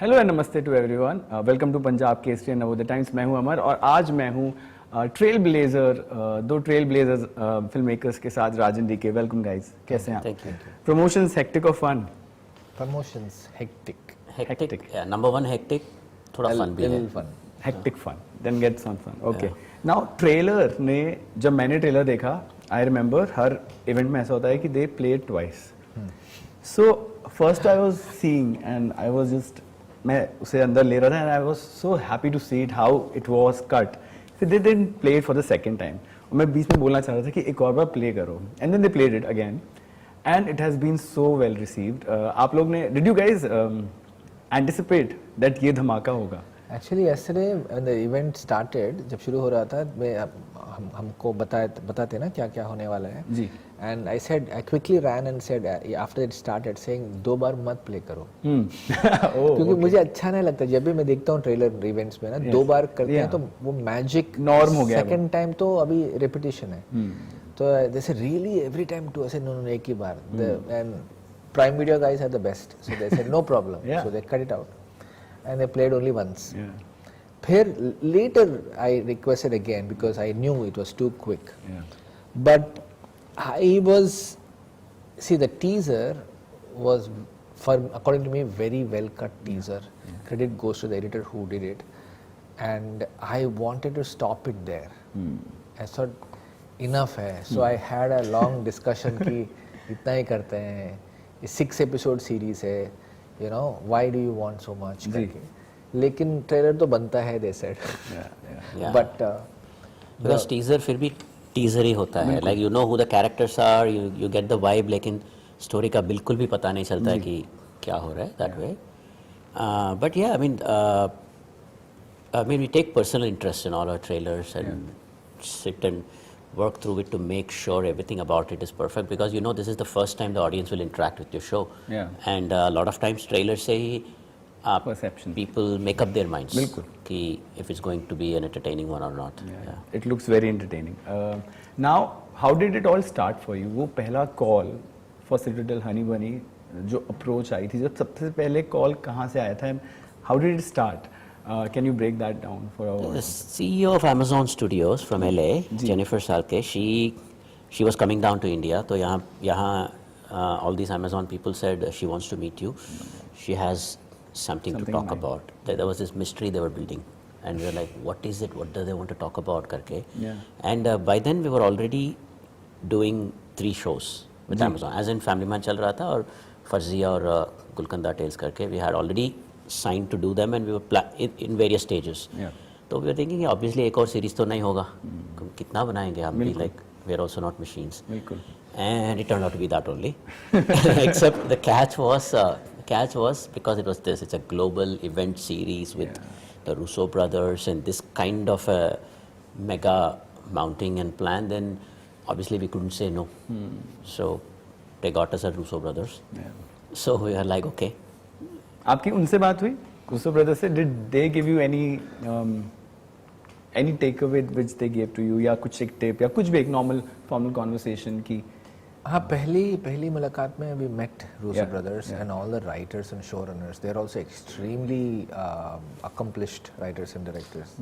Hello and namaste to everyone, welcome to Punjab Kesari and Navodaya times. मैं हूं अमर और आज मैं हूं ट्रेल ब्लेजर, दो ट्रेल ब्लेजर्स फिल्म मेकर्स के साथ, Raj and D K. Welcome guys, कैसे हैं आप? Thank you. प्रमोशंस हेक्टिक और fun? Promotions hectic. Hectic, number one hectic, थोड़ा फन भी है। Hectic fun, then gets on fun. Okay, now trailer ने, जब मैंने ट्रेलर देखा, आई रिमेंबर हर इवेंट में ऐसा होता है कि they play it twice. So first I was seeing and I was just, मैं उसे अंदर ले रहा था and I was so happy to see it how it was cut. फिर they didn't play it for the second time और मैं बीच में बोलना चाह रहा था कि एक और बार प्ले करो, and then they played it again and it has been so well received. आप लोग ने, did you guys anticipate that ये धमाका होगा? Actually, yesterday when the event started, जब शुरू हो रहा था, हमको बताते ना क्या क्या होने वाला है जी। And I said, I quickly ran and said after it started saying 2 बार मत प्ले करो। क्योंकि मुझे अच्छा नहीं लगता जब भी मैं देखता हूँ ट्रेलर इवेंट्स में ना, 2 बार करते हैं तो वो मैजिक नॉर्म हो गया। सेकंड टाइम तो अभी रिपीटिशन है। तो they said really every time to, I said no एक ही बार। And Prime Video guys are the best, so they said no problem, so they cut it out and they played only once. फिर later I requested again because I knew it was too quick. But I was, see, the teaser was, for according to me, very well cut teaser. Credit goes to the editor who did it, and I wanted to stop it there. I thought enough है, so I had a long discussion कि इतना ही करते हैं, ये 6 episode series है, you know, why do you want so much करके। लेकिन trailer तो बनता है, they said. But because teaser फिर भी टीजर ही होता है, like you know who the characters are, you get the vibe, लेकिन स्टोरी का बिल्कुल भी पता नहीं चलता है कि क्या हो रहा है that way. But yeah, I mean we take personal interest in all our trailers and sit and work through it to make sure everything about it is perfect, because you know this is the first time the audience will interact with your show. And a lot of times trailers say perception, people make up their minds कि if it's going to be an entertaining one or not. It looks very entertaining. Now how did it all start for you? वो पहला call for Citadel Honey Bunny जो approach I थी, जब सबसे पहले call कहाँ से आया था? How did it start? Can you break that down for our The CEO of Amazon Studios from LA, Jennifer Salke, she was coming down to India. तो यहाँ all these Amazon people said she wants to meet you. She has something to talk about. There was this mystery they were building, and we were like, what is it? What do they want to talk about? करके. And by then we were already doing 3 shows with Amazon. As in Family Man चल रहा था और फर्जिया और गुलकंदा tales करके we had already signed to do them, and we were in various stages. तो we were thinking obviously एक और series तो नहीं होगा, कितना बनाएंगे हम भी, like we are also not machines. And it turned out to be that only. Except the catch was because it was this, it's a global event series with the Russo brothers and this kind of a mega mounting and plan, then obviously we couldn't say no. So they got us at Russo brothers. So we were like, okay. आपकी उनसे बात हुई Russo brothers से? Did they give you any takeaway which they gave to you, या कुछ एक tip या कुछ भी, एक normal formal conversation की? हाँ, पहली मुलाकात में we met Russo brothers and all the writers and showrunners. They are also extremely accomplished writers and directors.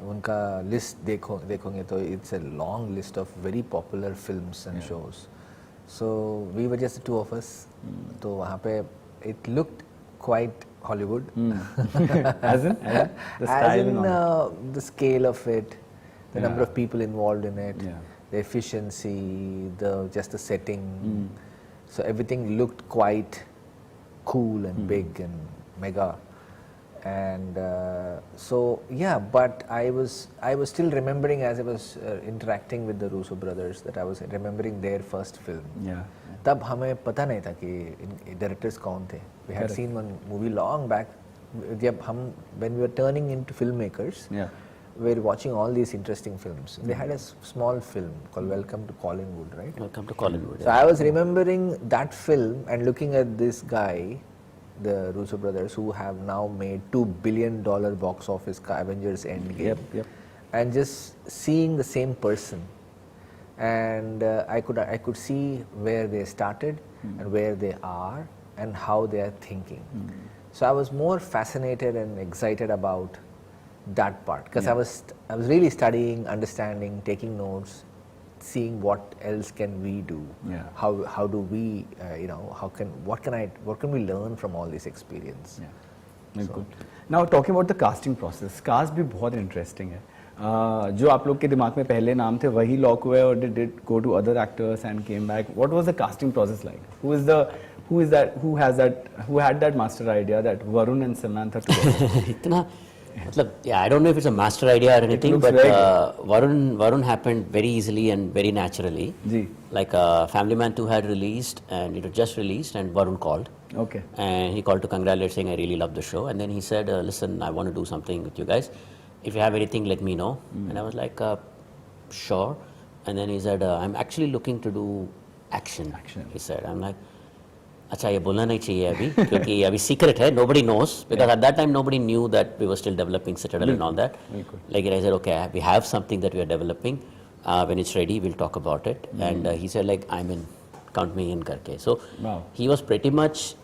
उनका list देखोगे तो it's a long list of very popular films and shows. So we were just the 2 of us. तो वहाँ पे it looked quite Hollywood. As in the style, the scale of it, the number of people involved in it. The efficiency, just the setting, so everything looked quite cool and big and mega, and so yeah. But I was still remembering as I was interacting with the Russo brothers that I was remembering their first film. तब हमें पता नहीं था कि directors कौन थे. We had seen one movie long back. जब हम when we were turning into filmmakers. We were watching all these interesting films. They had a small film called Welcome to Collinwood, right? Welcome to Collinwood. So I was remembering that film and looking at this guy, the Russo brothers, who have now made $2 billion box office Avengers Endgame. And just seeing the same person. And I could see where they started and where they are and how they are thinking. So I was more fascinated and excited about that part because I was really studying, understanding, taking notes, seeing what else can we do. Yeah. How do we what can we learn from all this experience. Yeah. बिल्कुल. Now talking about the casting process, cast भी बहुत interesting है. जो आप लोग के दिमाग में पहले नाम थे वही लॉक हुए और did it go to other actors and came back? What was the casting process like? Who had that master idea that Varun and Samantha together? इतना मतलब I don't know if it's a master idea or anything, but Varun happened very easily and very naturally. Ji. Like Family Man 2 had released and it was just released and Varun called. Okay. And he called to congratulate saying I really love the show, and then he said listen, I want to do something with you guys. If you have anything, let me know. And I was like, sure. And then he said, I'm actually looking to do action. He said, I'm like, अच्छा ये बोलना नहीं चाहिए अभी क्योंकि अभी secret है, nobody knows because at that time nobody knew that we were still developing Citadel and all that. Like I said, okay, we have something that we are developing. When it's ready, we'll talk about it. And he said like, I'm in, count me in करके. So he was pretty much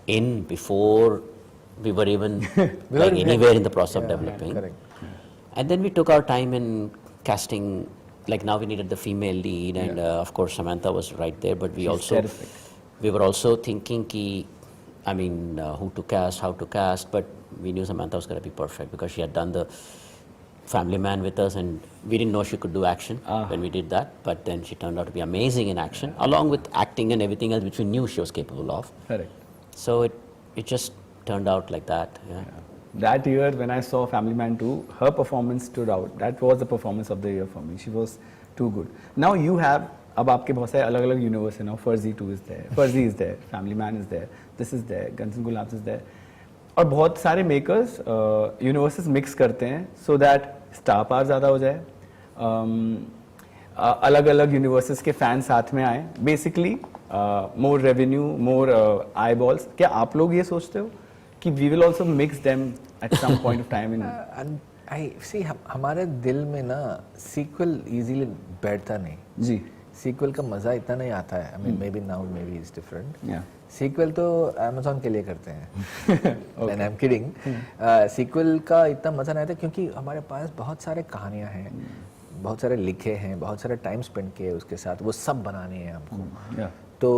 in before we were even like anywhere in the process of developing. Correct. And then we took our time in casting. Like now we needed the female lead, and of course Samantha was right there. But we were also thinking who to cast, how to cast. But we knew Samantha was going to be perfect because she had done the Family Man with us, and we didn't know she could do action when we did that. But then she turned out to be amazing in action, along with acting and everything else, which we knew she was capable of. Correct. So it just turned out like that. Yeah. That year when I saw Family Man 2, her performance stood out. That was the performance of the year for me. She was too good. Now you have, अब आपके बहुत सारे अलग-अलग universe है now. Fuzzy 2 is there, Fuzzy is there, Family Man is there, this is there, Guns and Gulabs is there. और बहुत सारे makers universes mix करते हैं so that star power ज़्यादा हो जाए. अलग-अलग universes के fans साथ में आए. Basically more revenue, more eyeballs. क्या आप लोग ये सोचते हो कि we will also mix them at some point of time in and I see हमारे दिल में ना sequel easily बैठता नहीं जी sequel का मजा इतना नहीं आता है. I mean maybe now maybe it's different. yeah sequel तो Amazon के लिए करते हैं. And I'm kidding. sequel का इतना मजा नहीं आता क्योंकि हमारे पास बहुत सारे कहानियाँ हैं, बहुत सारे लिखे हैं, बहुत सारे टाइम स्पेंड किए उसके साथ, वो सब बनाने हैं हमको. तो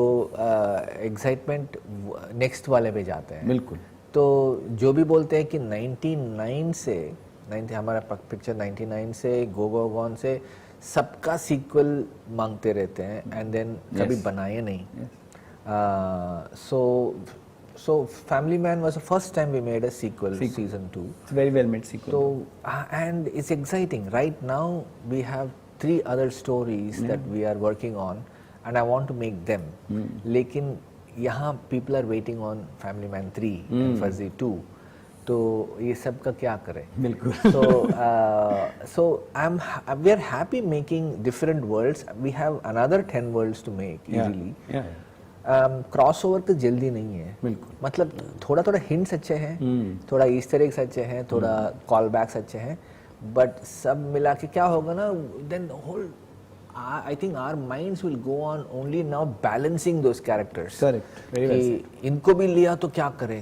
एक्साइटमेंट नेक्स्ट वाले पे जाते हैं. बिल्कुल. तो जो भी बोलते हैं कि 99 से हमारा पिक्चर 99 से गो गॉन से सबका सीक्वल मांगते रहते हैं एंड देन कभी बनाए नहीं. So Family Man was the first time we made a sequel. Season 2. It's a very well made sequel. So and it's exciting. Right now we have 3 other stories that we are working on and I want to make them. लेकिन यहाँ people are waiting on Family Man 3 and Fuzzy 2. तो ये सब का क्या करें? बिल्कुल. So we are happy making different worlds. We have another 10 worlds to make easily. Cross over तो जल्दी नहीं है. बिल्कुल. मतलब थोड़ा थोड़ा हिंट्स अच्छे हैं, थोड़ा ईस्टर एग्स अच्छे हैं, थोड़ा कॉल बैक्स अच्छे हैं, बट सब मिला के क्या होगा ना, then whole I think our minds will go on only now balancing those characters. Correct. Very well said. इनको भी लिया तो क्या करें,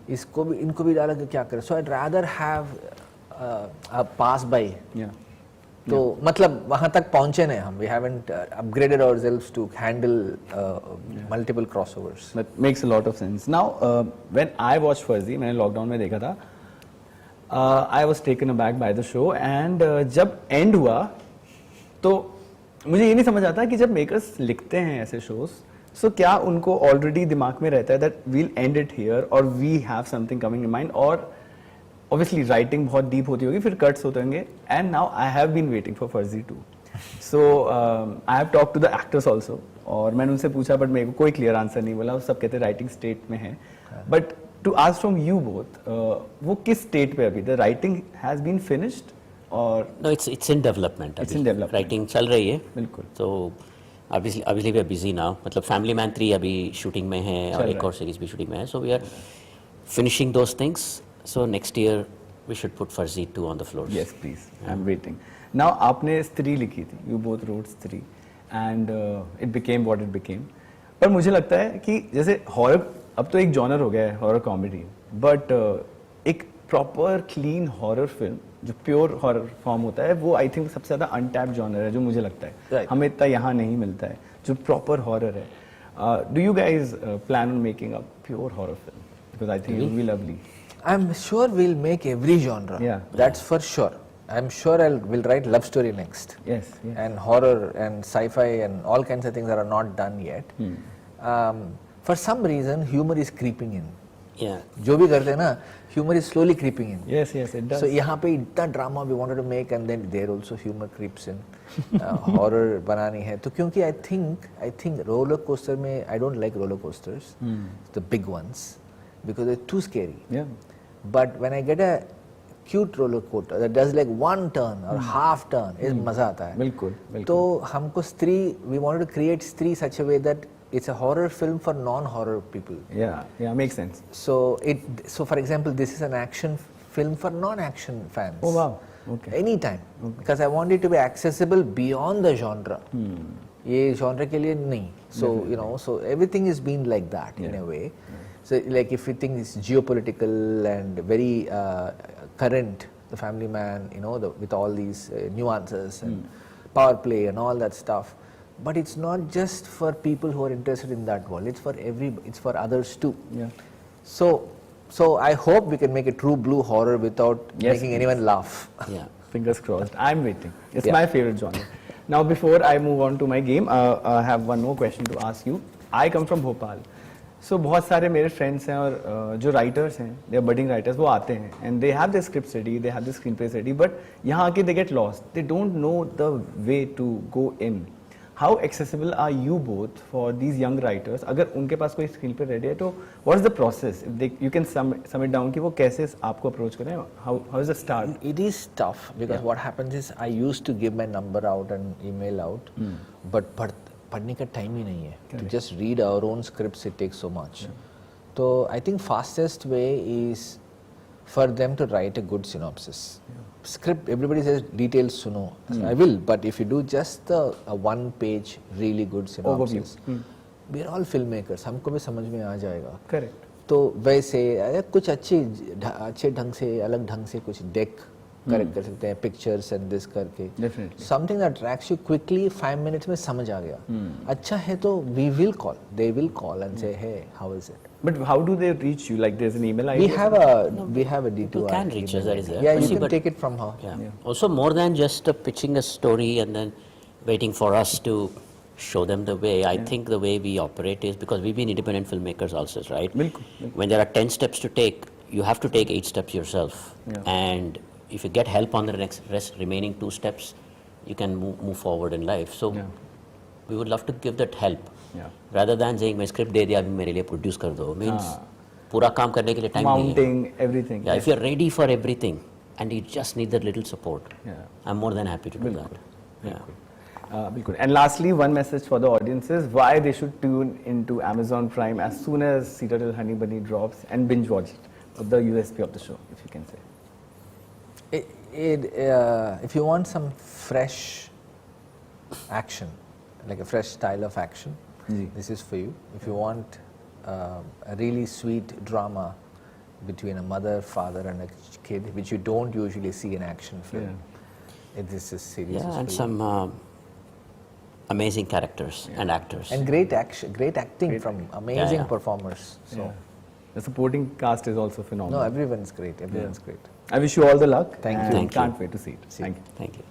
इनको भी डाला तो क्या करें. So I'd rather have a pass by. तो मतलब वहाँ तक पहुँचे नहीं हम. We haven't upgraded ourselves to handle multiple crossovers. That makes a lot of sense. Now when I watched Fuzzy, मैंने लॉकडाउन में देखा था. I was taken aback by the show and जब end हुआ तो मुझे ये नहीं समझ आता कि जब मेकर्स लिखते हैं ऐसे शोज, सो क्या उनको ऑलरेडी दिमाग में रहता है that we'll end it here और we have something coming in mind, और ऑब्वियसली राइटिंग बहुत डीप होती होगी, फिर कट्स होते होंगे. And now I have been waiting for Farzi 2. So I have talk to the actors also, और मैंने उनसे पूछा बट मेरे को कोई क्लियर आंसर नहीं बोला. सब कहते राइटिंग स्टेट में है. But to ask from you both, वो किस स्टेट पे अभी? The writing has been finished or no, it's in development. It's in development. Writing चल रही है. बिल्कुल. So obviously we are busy now. मतलब Family Man 3 अभी shooting में है और एक और series भी shooting में है. So we are finishing those things. So next year we should put Fuzzy 2 on the floors. Yes, please. I'm waiting. Now आपने स्त्री लिखी थी. You both wrote स्त्री and it became what it became. पर मुझे लगता है कि जैसे हॉरर अब तो एक जॉनर हो गया है हॉरर कॉमेडी, बट एक प्रॉपर क्लीन हॉरर फिल्म जो प्योर हॉरर फॉर्म होता है वो आई थिंक सबसे ज़्यादा अनटैप्ड जॉनर है जो मुझे लगता है Right. हमें इतना यहाँ नहीं मिलता है जो प्रॉपर हॉरर है. Do you guys plan on making a pure horror film because I think it will be lovely. I'm sure we'll make every genre. Yeah. That's for sure. I'm sure we'll write love story next. Yes, yes. And horror and sci-fi and all kinds of things that are not done yet. For some reason, humor is creeping in. Yeah. जो भी करते हैं ना, humor is slowly creeping in. Yes, yes, it does. So यहाँ पे इतना drama we wanted to make and then there also humor creeps in. Horror बनानी है तो क्योंकि I think roller coaster में I don't like roller coasters, the big ones, because they're too scary. Yeah. But when I get a cute roller coaster that does like one turn or half turn, is मजा आता है. बिल्कुल, बिल्कुल. तो हमको we wanted to create Stree such a way that it's a horror film for non-horror people. Yeah, makes sense. So for example, this is an action film for non-action fans. Oh wow, okay. Anytime, because I want it to be accessible beyond the genre. ये genre के लिए नहीं. So you know, so everything is been like that in a way. So like if you think it's geopolitical and very current, the Family Man, you know, with all these nuances and power play and all that stuff. But it's not just for people who are interested in that world. It's for others too. Yeah. So I hope we can make a true blue horror without Yes, making anyone laugh. Yeah. Fingers crossed. I'm waiting. It's Yeah. my favorite genre. Now, before I move on to my game, I have one more question to ask you. I come from Bhopal. So बहुत सारे मेरे friends हैं और जो writers हैं, they are budding writers, वो आते हैं and they have the script ready, they have the screenplay ready, but यहाँ आके they get lost, they don't know the way to go in. How accessible are you both for these young writers? अगर उनके पास कोई screenplay ready है तो what is the process? You can sum it down कि वो कैसे आपको अप्रोच करें, how is the start? It is tough because what happens is I used to give my number out and email out, but पढ़ने का time ही नहीं है. To just read our own scripts, it takes so much. So I think fastest way is for them to write a good synopsis. Script, everybody says details suno. I will, but if you do just a one-page really good synopsis, we are all filmmakers. हमको भी समझ में आ जाएगा. Correct. तो वैसे कुछ अच्छे ढंग से, अलग ढंग से कुछ डेक करेक्ट कर सकते हैं, पिक्चर्स एंड दिस करके. Definitely. Something that tracks you quickly 5 minutes में समझ आ गया. अच्छा है तो we will call, they will call and say hey how is it. But how do they reach you? Like there's an email ID? We have a D2R. People can reach us, that is there. Yeah, But you see, can but- take it from her. Yeah. Also, more than just pitching a story and then waiting for us to show them the way. I think the way we operate is because we've been independent filmmakers also, right? Bilkul, bilkul. When there are 10 steps to take, you have to take 8 steps yourself. Yeah. And if you get help on the remaining 2 steps, you can move forward in life. So we would love to give that help. Yeah. Rather than saying, मैं script दे दिया, अभी मेरे लिए produce कर दो. Means पूरा काम करने के लिए time नहीं है. Mounting, everything. Yeah, if you're ready for everything and you just need that little support, Yeah. I'm more than happy to do that. Yeah. Bilkul. And lastly, one message for the audiences, why they should tune into Amazon Prime as soon as Citadel Honey Bunny drops and binge watch it. The USP of the show, if you can say. If you want some fresh action, like a fresh style of action, this is for you. If you want a really sweet drama between a mother, father and a kid, which you don't usually see in action film, this is series. Yeah, and for some amazing characters and actors. you. And great acting from amazing performers. So Yeah. The supporting cast is also phenomenal. no, everyone's great. Everyone's great. I wish you all the luck. Thank you. and Thank you. Can't wait to see it. Thank you. Thank you.